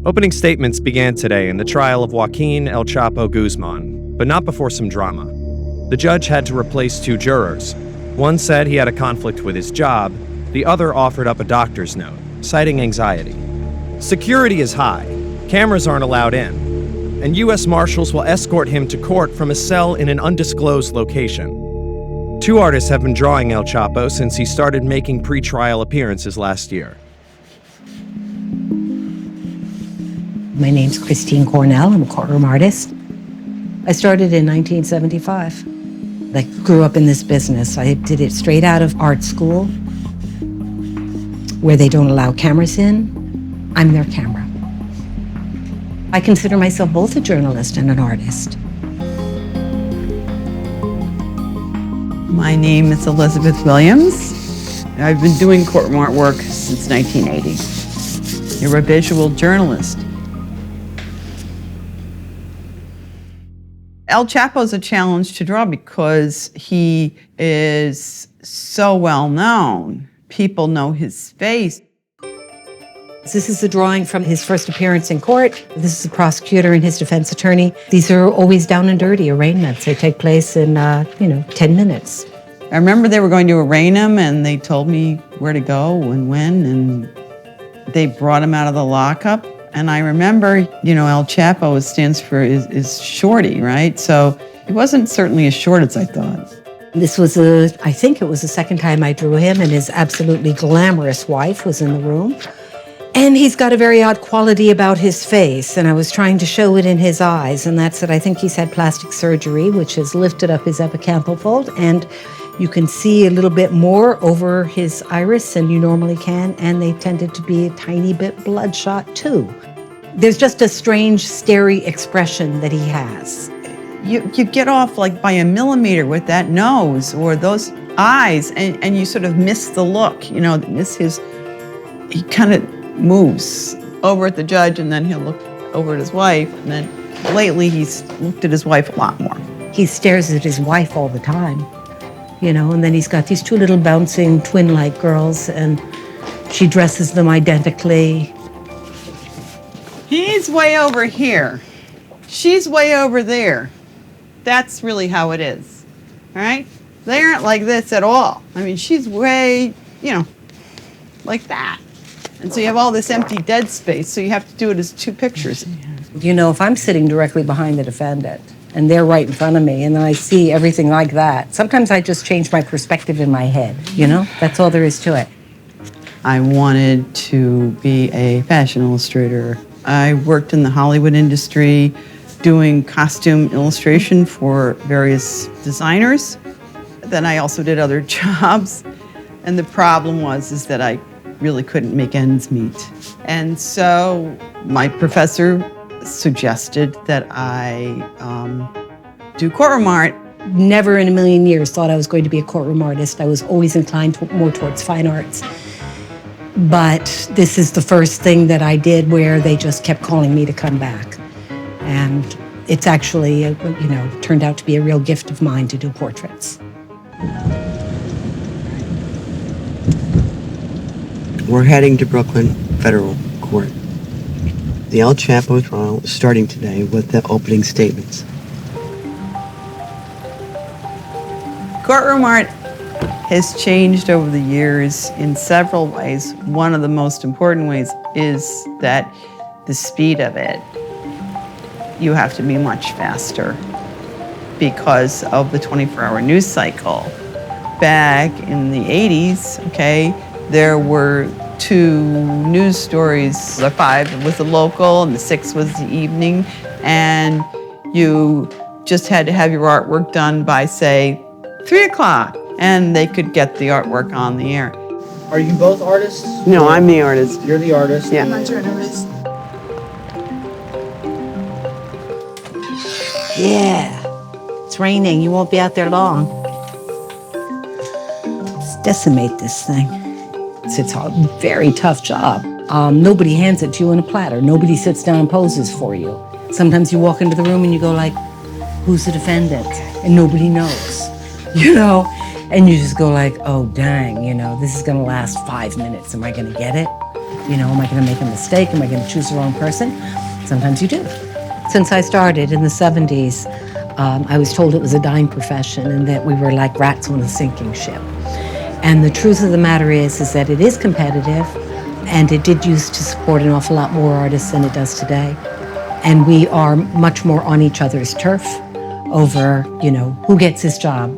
Opening statements began today in the trial of Joaquin El Chapo Guzman, but not before some drama. The judge had to replace two jurors. One said he had a conflict with his job, the other offered up a doctor's note, citing anxiety. Security is high, cameras aren't allowed in, and U.S. Marshals will escort him to court from a cell in an undisclosed location. Two artists have been drawing El Chapo since he started making pre-trial appearances last year. My name's Christine Cornell. I'm a courtroom artist. I started in 1975. I grew up in this business. I did it straight out of art school, where they don't allow cameras in. I'm their camera. I consider myself both a journalist and an artist. My name is Elizabeth Williams. I've been doing courtroom artwork since 1980. You're a visual journalist. El Chapo's a challenge to draw because he is so well known. People know his face. This is a drawing from his first appearance in court. This is the prosecutor and his defense attorney. These are always down and dirty arraignments. They take place in, 10 minutes. I remember they were going to arraign him and they told me where to go and when, and they brought him out of the lockup. And I remember, El Chapo stands for is shorty, right? So he wasn't certainly as short as I thought. This was I think it was the second time I drew him, and his absolutely glamorous wife was in the room. And he's got a very odd quality about his face, and I was trying to show it in his eyes, and that's it. I think he's had plastic surgery, which has lifted up his epicampal fold, and you can see a little bit more over his iris than you normally can, and they tended to be a tiny bit bloodshot too. There's just a strange, starey expression that he has. You get off like by a millimeter with that nose or those eyes, and you sort of miss the look, miss he kind of moves over at the judge and then he'll look over at his wife, and then lately he's looked at his wife a lot more. He stares at his wife all the time, and then he's got these two little bouncing twin-like girls, and she dresses them identically. He's way over here. She's way over there. That's really how it is, all right? They aren't like this at all. I mean, she's way, like that. And so you have all this empty dead space, so you have to do it as two pictures. If I'm sitting directly behind the defendant and they're right in front of me and then I see everything like that, sometimes I just change my perspective in my head, That's all there is to it. I wanted to be a fashion illustrator. I worked in the Hollywood industry doing costume illustration for various designers. Then I also did other jobs. And the problem was that I really couldn't make ends meet. And so my professor suggested that I do courtroom art. Never in a million years thought I was going to be a courtroom artist. I was always inclined more towards fine arts. But this is the first thing that I did where they just kept calling me to come back. And it's actually, turned out to be a real gift of mine to do portraits. We're heading to Brooklyn Federal Court. The El Chapo trial is starting today with the opening statements. Courtroom art has changed over the years in several ways. One of the most important ways is that the speed of it. You have to be much faster because of the 24-hour news cycle. Back in the 80s, there were 2 news stories. The 5 was the local and the 6 was the evening. And you just had to have your artwork done by, say, 3 o'clock, and they could get the artwork on the air. Are you both artists? No, I'm the artist. You're the artist? Yeah. I'm a journalist. Yeah, it's raining. You won't be out there long. Let's decimate this thing. It's a very tough job. Nobody hands it to you in a platter. Nobody sits down and poses for you. Sometimes you walk into the room and you go like, who's the defendant? And nobody knows, And you just go like, oh, dang, this is gonna last 5 minutes. Am I gonna get it? You know, am I going to make a mistake? Am I going to choose the wrong person? Sometimes you do. Since I started in the 70s, I was told it was a dying profession and that we were like rats on a sinking ship. And the truth of the matter is that it is competitive, and it did used to support an awful lot more artists than it does today. And we are much more on each other's turf over, you know, who gets his job